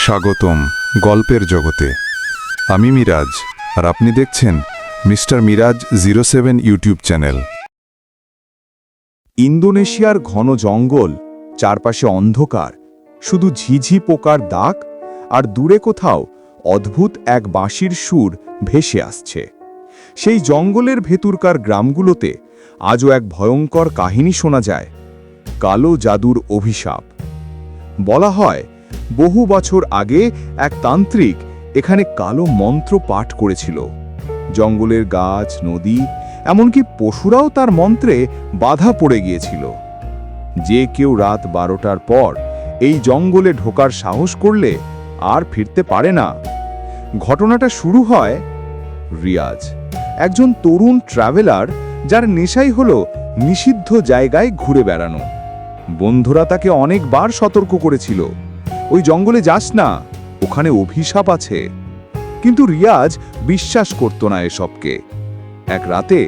স্বাগতম গল্পের জগতে। আমি মিরাজ, আর আপনি দেখছেন মিস্টার মিরাজ 07 ইউটিউব চ্যানেল। ইন্দোনেশিয়ার ঘন জঙ্গল, চারপাশে অন্ধকার, শুধু ঝিঝি পোকার দাগ, আর দূরে কোথাও অদ্ভুত এক বাঁশির সুর ভেসে আসছে। সেই জঙ্গলের ভেতরকার গ্রামগুলোতে আজও এক ভয়ঙ্কর কাহিনী শোনা যায়, কালো জাদুর অভিশাপ। বলা হয় বহু বছর আগে এক তান্ত্রিক এখানে কালো মন্ত্র পাঠ করেছিল। জঙ্গলের গাছ, নদী, এমনকি পশুরাও তার মন্ত্রে বাধা পড়ে গিয়েছিল। যে কেউ রাত 12টার পর এই জঙ্গলে ঢোকার সাহস করলে আর ফিরতে পারে না। ঘটনাটা শুরু হয় রিয়াজ, একজন তরুণ ট্রাভেলার যার নেশাই হলো নিষিদ্ধ জায়গায় ঘুরে বেড়ানো। বন্ধুরা তাকে অনেকবার সতর্ক করেছিল, ওই জঙ্গলে যাস না, ওখানে অভিশাপ আছে। কিন্তু রিয়াজ বিশ্বাস করত না এসবকে। এক রাতে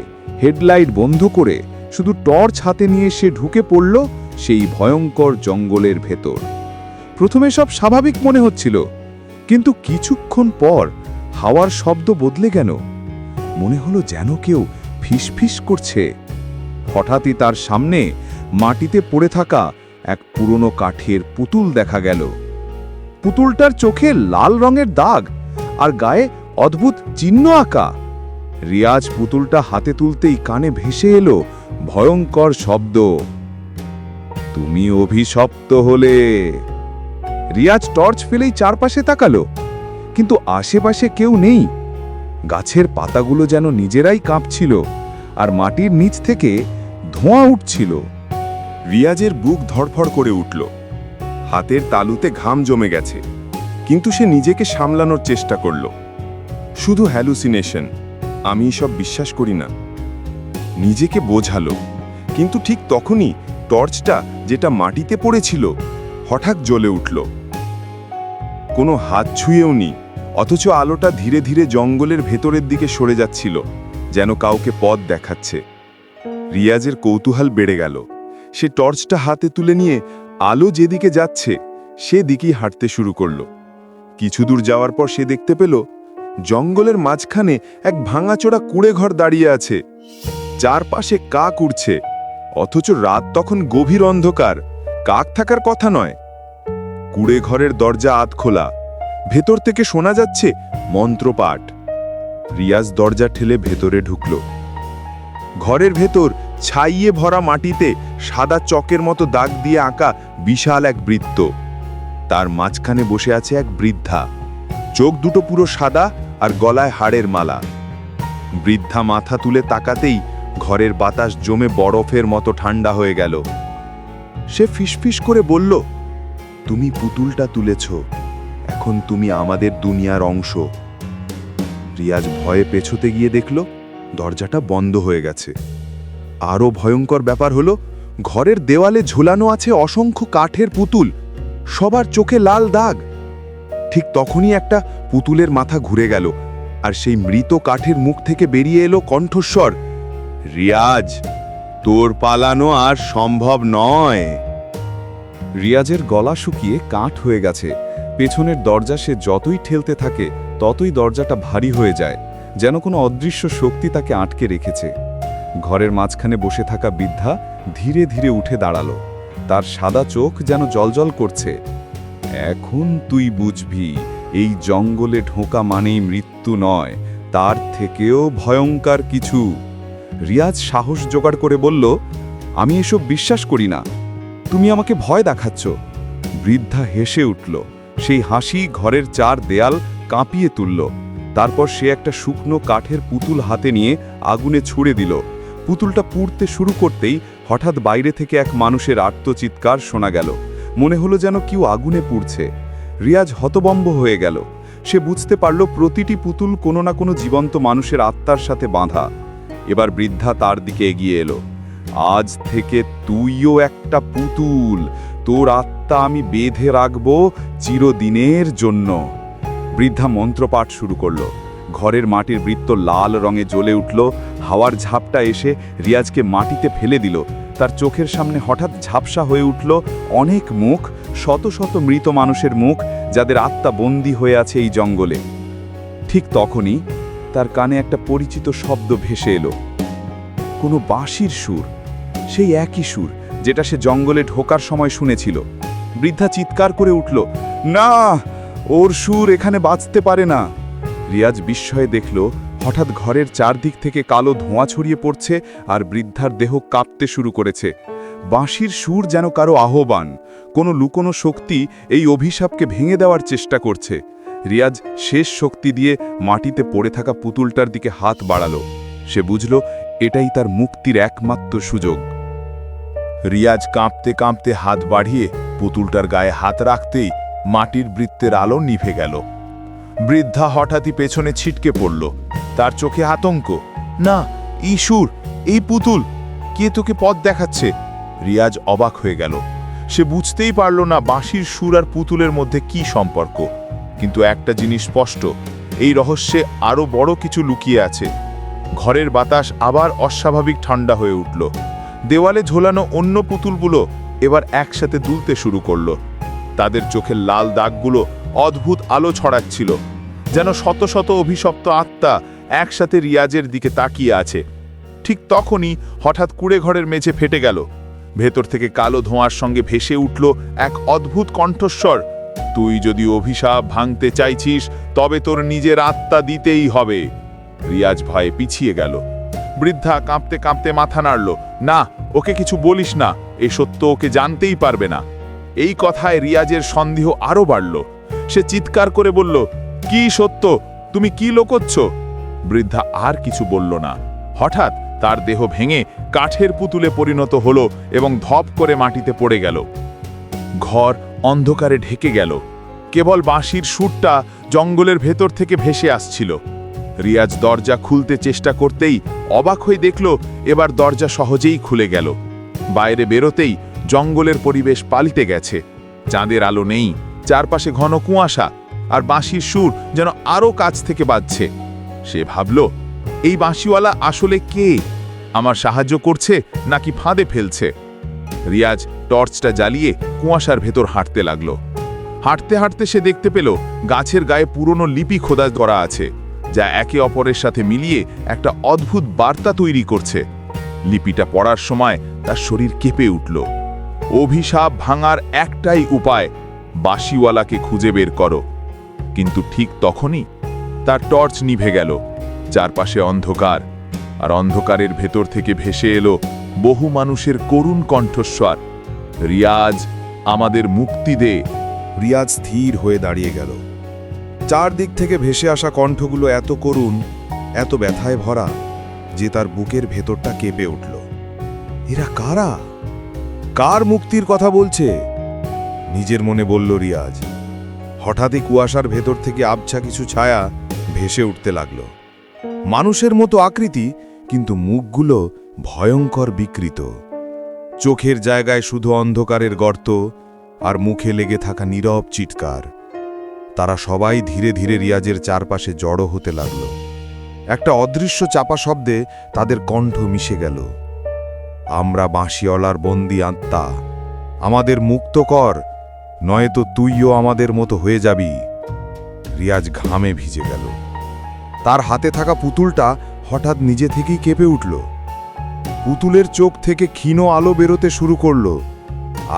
হেডলাইট বন্ধ করে শুধু টর্চ হাতে নিয়ে সে ঢুকে পড়ল সেই ভয়ঙ্কর জঙ্গলের ভেতর। প্রথমে সব স্বাভাবিক মনে হচ্ছিল, কিন্তু কিছুক্ষণ পর হাওয়ার শব্দ বদলে গেল। মনে হলো যেন কেউ ফিসফিস করছে। হঠাৎই তার সামনে মাটিতে পড়ে থাকা এক পুরনো কাঠের পুতুল দেখা গেল। পুতুলটার চোখে লাল রঙের দাগ আর গায়ে অদ্ভুত চিহ্ন আঁকা। রিয়াজ পুতুলটা হাতে তুলতেই কানে ভেসে এলো ভয়ঙ্কর শব্দ, তুমি অভিশপ্ত হলে। রিয়াজ টর্চ ফেলেই চারপাশে তাকালো, কিন্তু আশেপাশে কেউ নেই। গাছের পাতাগুলো যেন নিজেরাই কাঁপছিল, আর মাটির নিচ থেকে ধোঁয়া উঠছিল। রিয়াজের বুক ধড়ফড় করে উঠল, হাতের তালুতে ঘাম জমে গেছে। কিন্তু সে নিজেকে সামলানোর চেষ্টা করল। শুধু হ্যালুসিনেশন, আমি সব বিশ্বাস করি না, নিজেকে বোঝালো। কিন্তু ঠিক তখনই টর্চটা, যেটা মাটিতে পড়েছিল, হঠাৎ জ্বলে উঠল। কোনো হাত ছুঁয়েও নি, অথচ আলোটা ধীরে ধীরে জঙ্গলের ভেতরের দিকে সরে যাচ্ছিল, যেন কাউকে পথ দেখাচ্ছে। রিয়াজের কৌতূহল বেড়ে গেল। সে টর্চটা হাতে তুলে নিয়ে আলো যেদিকে যাচ্ছে সেদিকেই হাঁটতে শুরু করল। কিছু দূর যাওয়ার পর সে দেখতে পেল জঙ্গলের মাঝখানে এক ভাঙাচোরা কুঁড়েঘর দাঁড়িয়ে আছে। চারপাশে কাক উড়ছে, অথচ রাত তখন গভীর অন্ধকার, কাক থাকার কথা নয়। কুঁড়েঘরের দরজা আধ খোলা, ভেতর থেকে শোনা যাচ্ছে মন্ত্রপাঠ। রিয়াজ দরজা ঠেলে ভেতরে ঢুকল। ঘরের ভেতর ছাইয়ে ভরা মাটিতে সাদা চকের মতো দাগ দিয়ে আঁকা বিশাল এক বৃত্ত। তার মাঝখানে বসে আছে এক বৃদ্ধা, চোখ দুটো পুরো সাদা আর গলায় হাড়ের মালা। বৃদ্ধা মাথা তুলে তাকাতেই ঘরের বাতাস জমে বরফের মতো ঠান্ডা হয়ে গেল। সে ফিসফিস করে বলল, তুমি পুতুলটা তুলেছ, এখন তুমি আমাদের দুনিয়ার অংশ। রিয়াজ ভয়ে পেছোতে গিয়ে দেখল দরজাটা বন্ধ হয়ে গেছে। আরও ভয়ঙ্কর ব্যাপার হলো, ঘরের দেওয়ালে ঝোলানো আছে অসংখ্য কাঠের পুতুল, সবার চোখে লাল দাগ। ঠিক তখনই একটা পুতুলের মাথা ঘুরে গেল, আর সেই মৃত কাঠের মুখ থেকে বেরিয়ে এলো কণ্ঠস্বর, রিয়াজ, তোর পালানো আর সম্ভব নয়। রিয়াজের গলা শুকিয়ে কাঠ হয়ে গেছে। পেছনের দরজা সে যতই ঠেলতে থাকে ততই দরজাটা ভারী হয়ে যায়, যেন কোনো অদৃশ্য শক্তি তাকে আটকে রেখেছে। ঘরের মাঝখানে বসে থাকা বৃদ্ধা ধীরে ধীরে উঠে দাঁড়ালো, তার সাদা চোখ যেন জ্বলজ্বল করছে। এখন তুই বুঝবি, এই জঙ্গলে ঢোকা মানেই মৃত্যু নয়, তার থেকেও ভয়ঙ্কর কিছু। রিয়াজ সাহস জোগাড় করে বলল, আমি এসব বিশ্বাস করি না, তুমি আমাকে ভয় দেখাচ্ছ। বৃদ্ধা হেসে উঠল, সেই হাসি ঘরের চার দেয়াল কাঁপিয়ে তুলল। তারপর সে একটা শুকনো কাঠের পুতুল হাতে নিয়ে আগুনে ছুঁড়ে দিল। পুতুলটা পুড়তে শুরু করতেই হঠাৎ বাইরে থেকে এক মানুষের আর্তচিৎকার শোনা গেল। মনে হলো যেন কেউ আগুনে পুড়ছে। রিয়াজ হতবম্ব হয়ে গেল। সে বুঝতে পারল প্রতিটি পুতুল কোনো না কোনো জীবন্ত মানুষের আত্মার সাথে বাঁধা। এবার বৃদ্ধা তার দিকে এগিয়ে এলো। আজ থেকে তুইও একটা পুতুল, তোর আত্মা আমি বেঁধে রাখবো চিরদিনের জন্য। বৃদ্ধা মন্ত্রপাঠ শুরু করল। ঘরের মাটির বৃত্ত লাল রঙে জ্বলে উঠল। হাওয়ার ঝাপটা এসে রিয়াজকে মাটিতে ফেলে দিল। তার চোখের সামনে হঠাৎ ঝাপসা হয়ে উঠল অনেক মুখ, শত শত মৃত মানুষের মুখ, যাদের আত্মা বন্দী হয়ে আছে এই জঙ্গলে। ঠিক তখনই তার কানে একটা পরিচিত শব্দ ভেসে এলো, কোনো বাঁশির সুর, সেই একই সুর যেটা সে জঙ্গলে ঢোকার সময় শুনেছিল। বৃদ্ধা চিৎকার করে উঠল, না, ওর সুর এখানে বাজতে পারে না। রিয়াজ বিস্ময়ে দেখল হঠাৎ ঘরের চারদিক থেকে কালো ধোঁয়া ছড়িয়ে পড়ছে আর বৃদ্ধার দেহ কাঁপতে শুরু করেছে। বাঁশির সুর যেন কারো আহ্বান, কোনো লুকোনো শক্তি এই অভিশাপকে ভেঙে দেওয়ার চেষ্টা করছে। রিয়াজ শেষ শক্তি দিয়ে মাটিতে পড়ে থাকা পুতুলটার দিকে হাত বাড়ালো। সে বুঝল এটাই তার মুক্তির একমাত্র সুযোগ। রিয়াজ কাঁপতে কাঁপতে হাত বাড়িয়ে পুতুলটার গায়ে হাত রাখতেই মাটির বৃত্তের আলো নিভে গেল। বৃদ্ধা হঠাৎই পেছনে ছিটকে পড়ল, তার চোখে আতঙ্ক। না, ঈশ্বর, এই পুতুল, কে তোকে পথ দেখাচ্ছে? রিয়াজ অবাক হয়ে গেল। সে বুঝতেই পারল না বাঁশির সুর আর পুতুলের মধ্যে কি সম্পর্ক। কিন্তু একটা জিনিস স্পষ্ট, এই রহস্যে আরও বড় কিছু লুকিয়ে আছে। ঘরের বাতাস আবার অস্বাভাবিক ঠান্ডা হয়ে উঠল। দেওয়ালে ঝোলানো অন্য পুতুলগুলো এবার একসাথে দুলতে শুরু করল। তাদের চোখের লাল দাগগুলো অদ্ভুত আলো ছড়াচ্ছিল, যেন শত শত অভিশপ্ত আত্মা একসাথে রিয়াজের দিকে তাকিয়ে আছে। ঠিক তখনই হঠাৎ কুড়ে ঘরের মেঝে ফেটে গেল। ভেতর থেকে কালো ধোঁয়ার সঙ্গে ভেসে উঠল এক অদ্ভুত কণ্ঠস্বর, তুই যদি অভিশাপ ভাঙতে চাইছিস তবে তোর নিজের আত্মা দিতেই হবে। রিয়াজ ভয়ে পিছিয়ে গেল। বৃদ্ধা কাঁপতে কাঁপতে মাথা নাড়ল, না, ওকে কিছু বলিস না, এই সত্য ওকে জানতেই পারবে না। এই কথায় রিয়াজের সন্দেহ আরও বাড়ল। সে চিৎকার করে বলল, কি সত্য? তুমি কি লোকোচ্ছ? বৃদ্ধা আর কিছু বলল না। হঠাৎ তার দেহ ভেঙে কাঠের পুতুলে পরিণত হলো এবং ধপ করে মাটিতে পড়ে গেল। ঘর অন্ধকারে ঢেকে গেল। কেবল বাঁশির সুরটা জঙ্গলের ভেতর থেকে ভেসে আসছিল। রিয়াজ দরজা খুলতে চেষ্টা করতেই অবাক হয়ে দেখল এবার দরজা সহজেই খুলে গেল। বাইরে বেরোতেই জঙ্গলের পরিবেশ পাল্টে গেছে। চাঁদের আলো নেই, চারপাশে ঘন কুয়াশা, আর বাঁশির সুর যেন আরও কাছ থেকে বাজছে। সে ভাবল, এই বাঁশিওয়ালা আসলে কে? আমার সাহায্য করছে নাকি ফাঁদে ফেলছে? রিয়াজ টর্চটা জ্বালিয়ে কুয়াশার ভেতর হাঁটতে লাগলো। হাঁটতে হাঁটতে সে দেখতে পেল গাছের গায়ে পুরনো লিপি খোদা করা আছে, যা একে অপরের সাথে মিলিয়ে একটা অদ্ভুত বার্তা তৈরি করছে। লিপিটা পড়ার সময় তার শরীর কেঁপে উঠল। অভিশাপ ভাঙার একটাই উপায়, বাঁশিওয়ালাকে খুঁজে বের করো। কিন্তু ঠিক তখনই তার টর্চ নিভে গেল। চারপাশে অন্ধকার, আর অন্ধকারের ভেতর থেকে ভেসে এলো বহু মানুষের করুণ কণ্ঠস্বর, রিয়াজ, আমাদের মুক্তি দে। রিয়াজ স্থির হয়ে দাঁড়িয়ে গেল। চারদিক থেকে ভেসে আসা কণ্ঠগুলো এত করুণ, এত ব্যথায় ভরা যে তার বুকের ভেতরটা কেঁপে উঠল। এরা কারা? কার মুক্তির কথা বলছে? নিজের মনে বলল রিয়াজ। হঠাৎই কুয়াশার ভেতর থেকে আবছা কিছু ছায়া ভেসে উঠতে লাগলো। মানুষের মতো আকৃতি, কিন্তু মুখগুলো ভয়ঙ্কর বিকৃত। চোখের জায়গায় শুধু অন্ধকারের গর্ত, আর মুখে লেগে থাকা নীরব চিৎকার। তারা সবাই ধীরে ধীরে রিয়াজের চারপাশে জড়ো হতে লাগল। একটা অদৃশ্য চাপা শব্দে তাদের কণ্ঠ মিশে গেল। আমরা বাঁশিওয়ালার বন্দি আত্মা, আমাদের মুক্ত কর, নয়তো তুইও আমাদের মতো হয়ে যাবি। রিয়াজ ঘামে ভিজে গেল। তার হাতে থাকা পুতুলটা হঠাৎ নিজে থেকেই কেঁপে উঠল। পুতুলের চোখ থেকে ক্ষীণ আলো বেরোতে শুরু করল,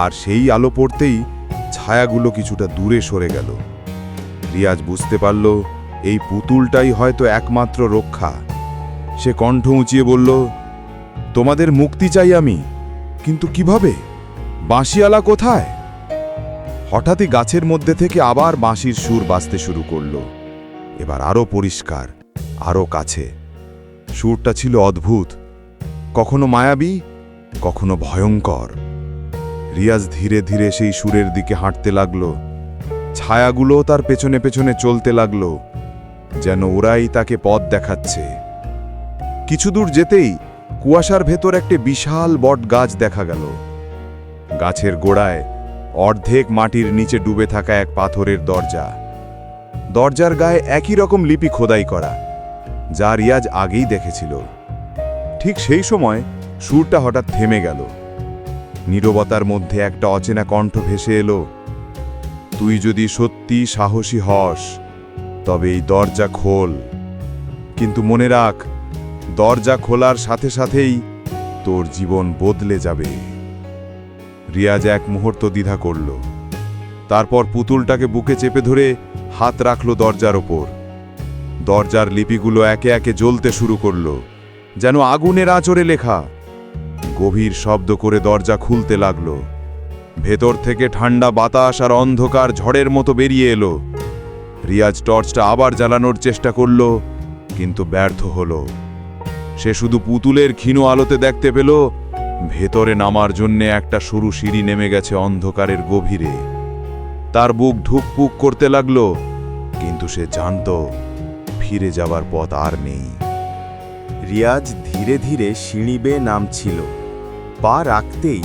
আর সেই আলো পড়তেই ছায়াগুলো কিছুটা দূরে সরে গেল। রিয়াজ বুঝতে পারল এই পুতুলটাই হয়তো একমাত্র রক্ষা। সে কণ্ঠ উঁচিয়ে বলল, তোমাদের মুক্তি চাই আমি, কিন্তু কিভাবে? বাঁশিওয়ালা কোথায়? হঠাৎই গাছের মধ্যে থেকে আবার বাঁশির সুর বাজতে শুরু করল। এবার আরও পরিষ্কার, আরও কাছে। সুরটা ছিল অদ্ভুত, কখনো মায়াবী, কখনো ভয়ঙ্কর। রিয়াজ ধীরে ধীরে সেই সুরের দিকে হাঁটতে লাগলো। ছায়াগুলো তার পেছনে পেছনে চলতে লাগলো, যেন ওরাই তাকে পথ দেখাচ্ছে। কিছু দূর যেতেই কুয়াশার ভেতর একটি বিশাল বট গাছ দেখা গেল। গাছের গোড়ায় অর্ধেক মাটির নিচে ডুবে থাকা এক পাথরের দরজা। দরজার গায়ে একই রকম লিপি খোদাই করা, যা রিয়াজ আগেই দেখেছিল। ঠিক সেই সময় সুরটা হঠাৎ থেমে গেল। নীরবতার মধ্যে একটা অচেনা কণ্ঠ ভেসে এলো, তুই যদি সত্যি সাহসী হস তবে এই দরজা খোল, কিন্তু মনে রাখ, দরজা খোলার সাথে সাথেই তোর জীবন বদলে যাবে। রিয়াজ এক মুহূর্ত দ্বিধা করল, তারপর পুতুলটাকে বুকে চেপে ধরে হাত রাখল দরজার ওপর। দরজার লিপিগুলো একে একে জ্বলতে শুরু করল, যেন আগুনের আঁচড়ে লেখা। গভীর শব্দ করে দরজা খুলতে লাগল। ভেতর থেকে ঠান্ডা বাতাস আর অন্ধকার ঝড়ের মতো বেরিয়ে এলো। রিয়াজ টর্চটা আবার জ্বালানোর চেষ্টা করল, কিন্তু ব্যর্থ হলো। সে শুধু পুতুলের ক্ষীণ আলোতে দেখতে পেল ভেতরে নামার জন্যে একটা সরু সিঁড়ি নেমে গেছে অন্ধকারের গভীরে। তার বুক ধুকপুক করতে লাগল, কিন্তু সে জানত ফিরে যাবার পথ আর নেই। রিয়াজ ধীরে ধীরে সিঁড়ি বেয়ে নামছিল। পা রাখতেই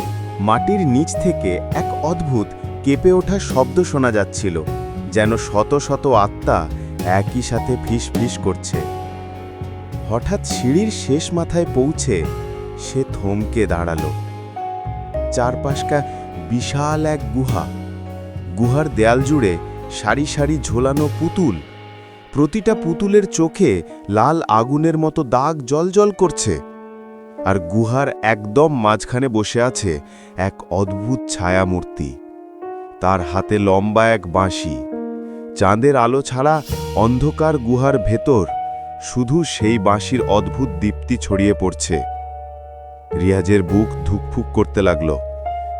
মাটির নিচ থেকে এক অদ্ভুত কেঁপে ওঠা শব্দ শোনা যাচ্ছিল, যেন শত শত আত্মা একই সাথে ফিসফিস করছে। হঠাৎ সিঁড়ির শেষ মাথায় পৌঁছে সে থমকে দাঁড়ালো। চারপাশটা বিশাল এক গুহা। গুহার দেয়াল জুড়ে সারি সারি ঝোলানো পুতুল। প্রতিটা পুতুলের চোখে লাল আগুনের মতো দাগ জ্বলজ্বল করছে। আর গুহার একদম মাঝখানে বসে আছে এক অদ্ভুত ছায়ামূর্তি। তার হাতে লম্বা এক বাঁশি। চাঁদের আলো ছাড়া অন্ধকার গুহার ভেতর শুধু সেই বাঁশির অদ্ভুত দীপ্তি ছড়িয়ে পড়ছে। রিয়াজের বুক ধুকফুক করতে লাগল।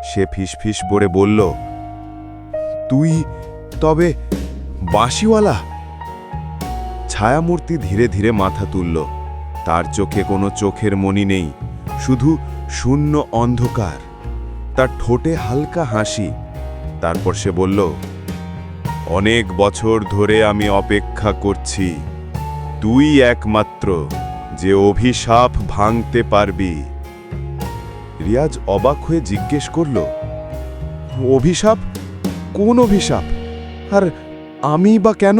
সে ফিসফিস করে বলল, তুই তবে বাঁশিওয়ালা? ছায়ামূর্তি ধীরে ধীরে মাথা তুলল। তার চোখে কোনো চোখের মণি নেই, শুধু শূন্য অন্ধকার। তার ঠোঁটে হালকা হাসি। তারপর সে বলল, অনেক বছর ধরে আমি অপেক্ষা করছি। তুই একমাত্র যে অভিশাপ ভাঙতে পারবি। রিয়াজ অবাক হয়ে জিজ্ঞেস করল, অভিশাপ? কোন অভিশাপ? আর আমি বা কেন?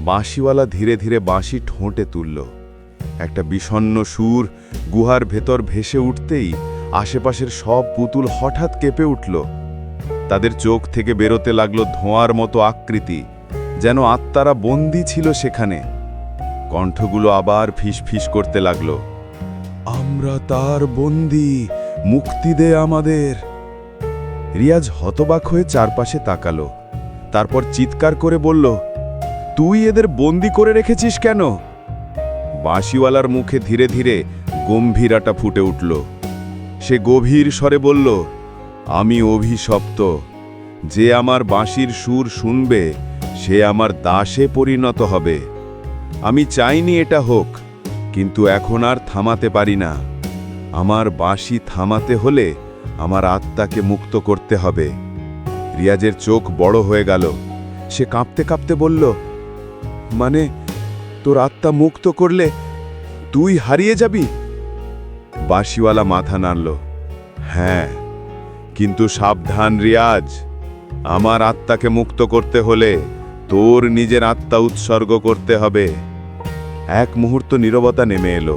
বাঁশিওয়ালা ধীরে ধীরে বাঁশি ঠোঁটে তুলল। একটা বিষণ্ণ সুর গুহার ভেতর ভেসে উঠতেই আশেপাশের সব পুতুল হঠাৎ কেঁপে উঠল। তাদের চোখ থেকে বেরোতে লাগলো ধোঁয়ার মতো আকৃতি, যেন আত্মারা বন্দী ছিল সেখানে। কণ্ঠগুলো আবার ফিসফিস করতে লাগলো, আমরা তার বন্দী, মুক্তি দে আমাদের। রিয়াজ হতবাক হয়ে চারপাশে তাকালো। তারপর চিৎকার করে বলল, তুই এদের বন্দী করে রেখেছিস কেন? বাঁশিওয়ালার মুখে ধীরে ধীরে গম্ভীরাটা ফুটে উঠল। সে গভীর স্বরে বলল, আমি অভিশপ্ত। যে আমার বাঁশির সুর শুনবে সে আমার দাসে পরিণত হবে। আমি চাইনি এটা হোক, কিন্তু এখন আর থামাতে পারি না। আমার বাঁশি থামাতে হলে আমার আত্মাকে মুক্ত করতে হবে। রিয়াজের চোখ বড় হয়ে গেল। সে কাঁপতে কাঁপতে বলল, মানে তোর আত্মা মুক্ত করলে তুই হারিয়ে যাবি? বাঁশিওয়ালা মাথা নাড়ল। হ্যাঁ, কিন্তু সাবধান রিয়াজ, আমার আত্মাকে মুক্ত করতে হলে তোর নিজের আত্মা উৎসর্গ করতে হবে। এক মুহূর্ত নীরবতা নেমে এলো।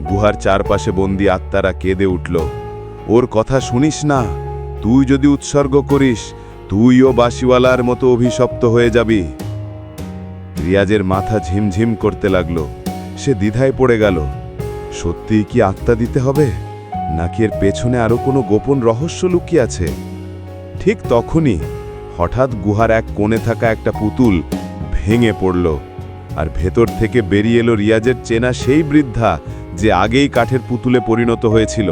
গুহার চারপাশে বন্দি আত্মারা কেঁদে উঠল। ওর কথা শুনিস না, তুই যদি উৎসর্গ করিস তুইও বাঁশিওয়ালার মতো অভিশপ্ত হয়ে যাবি। রিয়াজের মাথা ঝিমঝিম করতে লাগলো। সে দ্বিধায় পড়ে গেল। সত্যিই কি আত্মা দিতে হবে, নাকি এর পেছনে আরো কোনো গোপন রহস্য লুকিয়ে আছে? ঠিক তখনই হঠাৎ গুহার এক কোণে থাকা একটা পুতুল ভেঙে পড়ল, আর ভেতর থেকে বেরিয়ে এলো রিয়াজের চেনা সেই বৃদ্ধা যে আগেই কাঠের পুতুলে পরিণত হয়েছিল।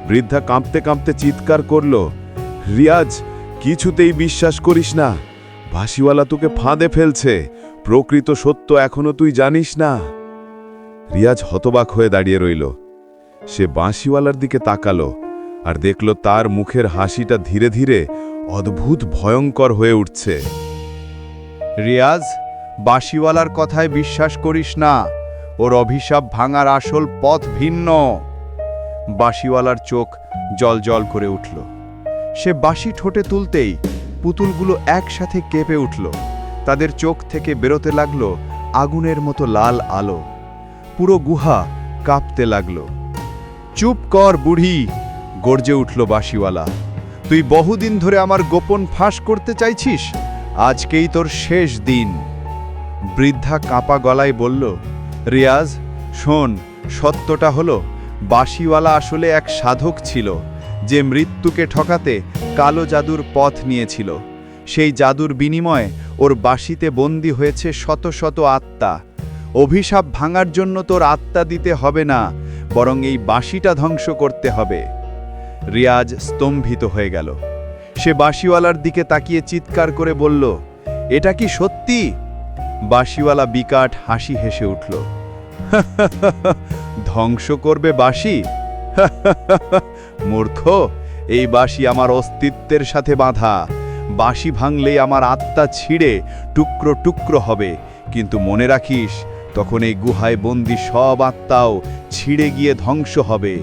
বৃদ্ধা কাঁপতে কাঁপতে চিৎকার করল, রিয়াজ, কিছুতেই বিশ্বাস করিস না। বাঁশিওয়ালা তোকে ফাঁদে ফেলছে। প্রকৃত সত্য এখনো তুই জানিস না। রিয়াজ হতবাক হয়ে দাঁড়িয়ে রইল। সে বাঁশিওয়ালার দিকে তাকালো আর দেখল তার মুখের হাসিটা ধীরে ধীরে অদ্ভুত ভয়ঙ্কর হয়ে উঠছে। রিয়াজ, বাঁশিওয়ালার কথায় বিশ্বাস করিস না। ওর অভিশাপ ভাঙার আসল পথ ভিন্ন। বাঁশিওয়ালার চোখ জল করে উঠল। সে বাঁশি ঠোঁটে তুলতেই পুতুলগুলো একসাথে কেঁপে উঠল। তাদের চোখ থেকে বেরোতে লাগলো আগুনের মতো লাল আলো। পুরো গুহা কাঁপতে লাগলো। চুপ কর বুড়ি, গর্জে উঠল বাঁশিওয়ালা। তুই বহুদিন ধরে আমার গোপন ফাঁস করতে চাইছিস, আজকেই তোর শেষ দিন। বৃদ্ধা কাঁপা গলায় বলল, রিয়াজ শোন, সত্যটা হলো বাঁশিওয়ালা আসলে এক সাধক ছিল, যে মৃত্যুকে ঠকাতে কালো জাদুর পথ নিয়েছিল। সেই জাদুর বিনিময়ে ওর বাঁশিতে বন্দী হয়েছে শত শত আত্মা। অভিশাপ ভাঙার জন্য তোর আত্মা দিতে হবে না, বরং এই বাঁশিটা ধ্বংস করতে হবে। রিয়াজ স্তম্ভিত হয়ে গেল। সে বাঁশিওয়ালার দিকে তাকিয়ে চিৎকার করে বলল, এটা কি সত্যি? বাঁশিওয়ালা বিকাট হাসি হেসে উঠল। ধ্বংস করবে বাঁশি? মূর্খ, এই বাঁশি আমার অস্তিত্বের সাথে বাঁধা। বাঁশি ভাঙলেই আমার আত্মা ছিঁড়ে টুকরো টুকরো হবে, কিন্তু মনে রাখিস, তখন এই গুহায় বন্দি সব আত্মাও ছিঁড়ে গিয়ে ধ্বংস হবে।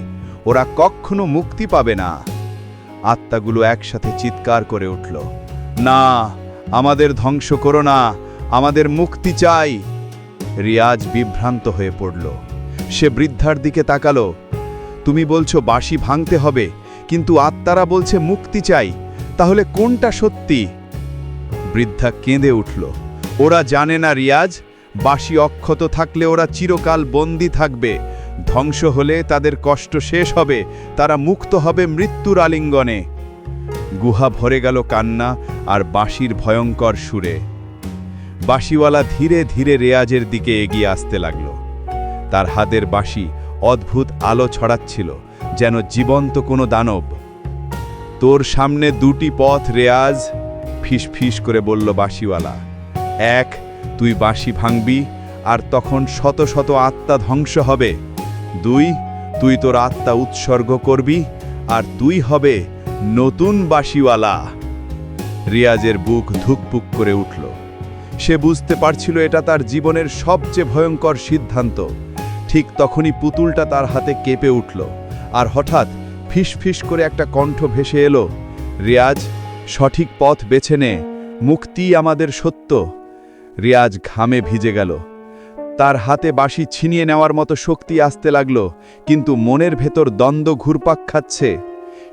ওরা কখনো মুক্তি পাবে না। আত্মাগুলো একসাথে চিৎকার করে উঠল, না, আমাদের ধ্বংস করো না, আমাদের মুক্তি চাই। রিয়াজ বিভ্রান্ত হয়ে পড়ল। সে বৃদ্ধার দিকে তাকালো। তুমি বলছো বাঁশি ভাঙতে হবে, কিন্তু আত্মারা বলছে মুক্তি চাই, তাহলে কোনটা সত্যি? বৃদ্ধা কেঁদে উঠল। ওরা জানে না রিয়াজ, বাঁশি অক্ষত থাকলে ওরা চিরকাল বন্দী থাকবে। ধ্বংস হলে তাদের কষ্ট শেষ হবে, তারা মুক্ত হবে মৃত্যুর আলিঙ্গনে। গুহা ভরে গেল কান্না আর বাঁশির ভয়ঙ্কর সুরে। বাঁশিওয়ালা ধীরে ধীরে রেয়াজের দিকে এগিয়ে আসতে লাগল। তার হাতের বাঁশি অদ্ভুত আলো ছড়াচ্ছিল, যেন জীবন্ত কোনো দানব। তোর সামনে দুটি পথ রেয়াজ, ফিস ফিস করে বলল বাঁশিওয়ালা। এক, তুই বাঁশি ভাঙবি আর তখন শত শত আত্মা ধ্বংস হবে। দুই, তুই তোর আত্মা উৎসর্গ করবি আর তুই হবে নতুন বাঁশিওয়ালা। রিয়াজের বুক ধুকপুক করে উঠল। সে বুঝতে পারছিল এটা তার জীবনের সবচেয়ে ভয়ঙ্কর সিদ্ধান্ত। ঠিক তখনই পুতুলটা তার হাতে কেঁপে উঠল, আর হঠাৎ ফিস ফিস করে একটা কণ্ঠ ভেসে এলো, রিয়াজ, সঠিক পথ বেছে নে, মুক্তিই আমাদের সত্য। রিয়াজ ঘামে ভিজে গেল। তার হাতে বাঁশি ছিনিয়ে নেওয়ার মতো শক্তি আসতে লাগলো, কিন্তু মনের ভেতর দ্বন্দ্ব ঘুরপাক খাচ্ছে।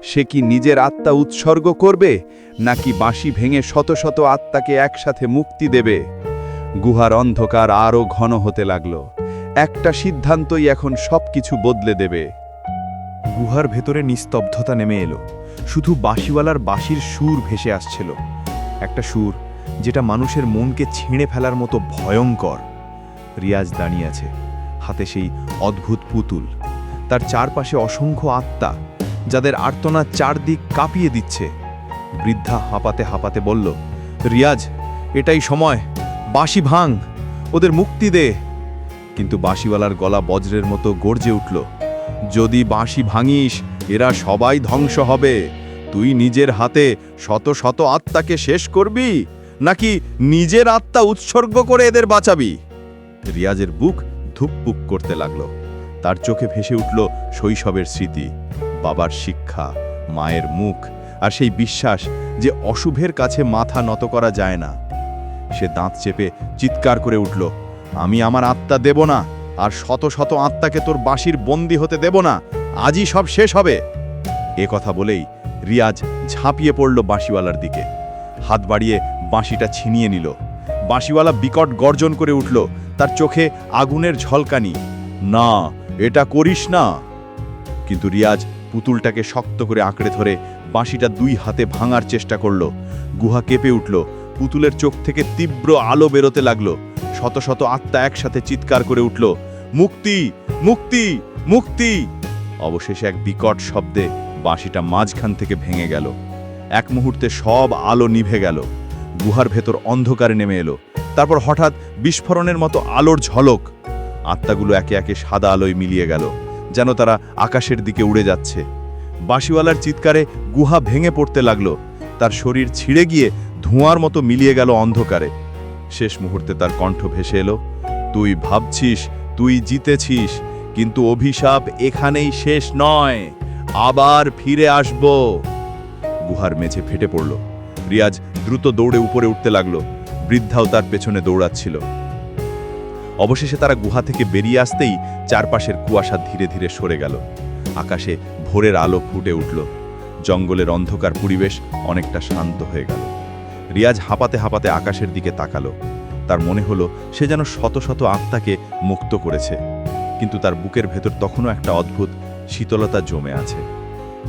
সে কি নিজের আত্মা উৎসর্গ করবে, নাকি বাঁশি ভেঙে শত শত আত্মাকে একসাথে মুক্তি দেবে? গুহার অন্ধকার আরও ঘন হতে লাগলো। একটা সিদ্ধান্তই এখন সবকিছু বদলে দেবে। গুহার ভেতরে নিস্তব্ধতা নেমে এলো। শুধু বাঁশিওয়ালার বাঁশির সুর ভেসে আসছিল, একটা সুর যেটা মানুষের মনকে ছিঁড়ে ফেলার মতো ভয়ঙ্কর। রিয়াজ দাঁড়িয়ে আছে, হাতে সেই অদ্ভুত পুতুল। তার চারপাশে অসংখ্য আত্মা, যাদের আর্তনাদ চারদিক কাঁপিয়ে দিচ্ছে। বৃদ্ধা হাঁপাতে হাঁপাতে বলল, রিয়াজ, এটাই সময়, বাঁশি ভাঙ, ওদের মুক্তি দে। কিন্তু বাঁশিওয়ালার গলা বজ্রের মতো গর্জে উঠল, যদি বাঁশি ভাঙিস, এরা সবাই ধ্বংস হবে। তুই নিজের হাতে শত শত আত্মাকে শেষ করবি, নাকি নিজের আত্মা উৎসর্গ করে এদের বাঁচাবি? রিয়াজের বুক ধুকপুক করতে লাগলো। তার চোখে ভেসে উঠল শৈশবের স্মৃতি, বাবার শিক্ষা, মায়ের মুখ, আর সেই বিশ্বাস যে অশুভের কাছে মাথা নত করা যায় না। সে দাঁত চেপে চিৎকার করে উঠল, আমি আমার আত্মা দেব না, আর শত শত আত্মাকে তোর বাঁশির বন্দী হতে দেব না। আজই সব শেষ হবে। এ কথা বলেই রিয়াজ ঝাঁপিয়ে পড়ল বাঁশিওয়ালার দিকে। হাত বাড়িয়ে বাঁশিটা ছিনিয়ে নিল। বাঁশিওয়ালা বিকট গর্জন করে উঠল, তার চোখে আগুনের ঝলকানি। না, এটা করিস না। কিন্তু রিয়াজ পুতুলটাকে শক্ত করে আঁকড়ে ধরে বাঁশিটা দুই হাতে ভাঙার চেষ্টা করল। গুহা কেঁপে উঠল, পুতুলের চোখ থেকে তীব্র আলো বেরোতে লাগলো। শত শত আত্মা একসাথে চিৎকার করে উঠল, মুক্তি, মুক্তি, মুক্তি। অবশেষে এক বিকট শব্দে বাঁশিটা মাঝখান থেকে ভেঙে গেল। এক মুহূর্তে সব আলো নিভে গেল। গুহার ভেতর অন্ধকারে নেমে এলো। তারপর হঠাৎ বিস্ফোরণের মতো আলোর ঝলক। আত্মাগুলো একে একে সাদা আলোয় মিলিয়ে গেল, যেন তারা আকাশের দিকে উড়ে যাচ্ছে। বাঁশিওয়ালার চিৎকারে গুহা ভেঙে পড়তে লাগলো। তার শরীর ছিঁড়ে গিয়ে ধোঁয়ার মতো মিলিয়ে গেল অন্ধকারে। শেষ মুহূর্তে তার কণ্ঠ ভেসে এলো, তুই ভাবছিস তুই জিতেছিস, কিন্তু অভিশাপ এখানেই শেষ নয়, আবার ফিরে আসব। গুহার মেঝে ফেটে পড়ল। রিয়াজ দ্রুত দৌড়ে উপরে উঠতে লাগলো। বৃদ্ধাও তার পেছনে দৌড়াচ্ছিল। অবশেষে তারা গুহা থেকে বেরিয়ে আসতেই চারপাশের কুয়াশা ধীরে ধীরে সরে গেল। আকাশে ভোরের আলো ফুটে উঠল। জঙ্গলের অন্ধকার পরিবেশ অনেকটা শান্ত হয়ে গেল। রিয়াজ হাঁপাতে হাঁপাতে আকাশের দিকে তাকালো। তার মনে হলো সে যেন শত শত আত্মাকে মুক্ত করেছে, কিন্তু তার বুকের ভেতর তখনও একটা অদ্ভুত শীতলতা জমে আছে।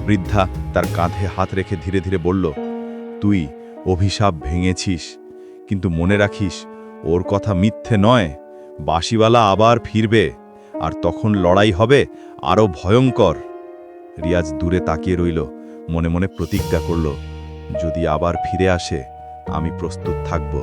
বৃদ্ধা তার কাঁধে হাত রেখে ধীরে ধীরে বলল, তুই অভিশাপ ভেঙেছিস, কিন্তু মনে রাখিস ওর কথা মিথ্যে নয়। বাঁশিওয়ালা আবার ফিরবে, আর তখন লড়াই হবে আরও ভয়ঙ্কর। রিয়াজ দূরে তাকিয়ে রইল, মনে মনে প্রতিজ্ঞা করল, যদি আবার ফিরে আসে আমি প্রস্তুত থাকব।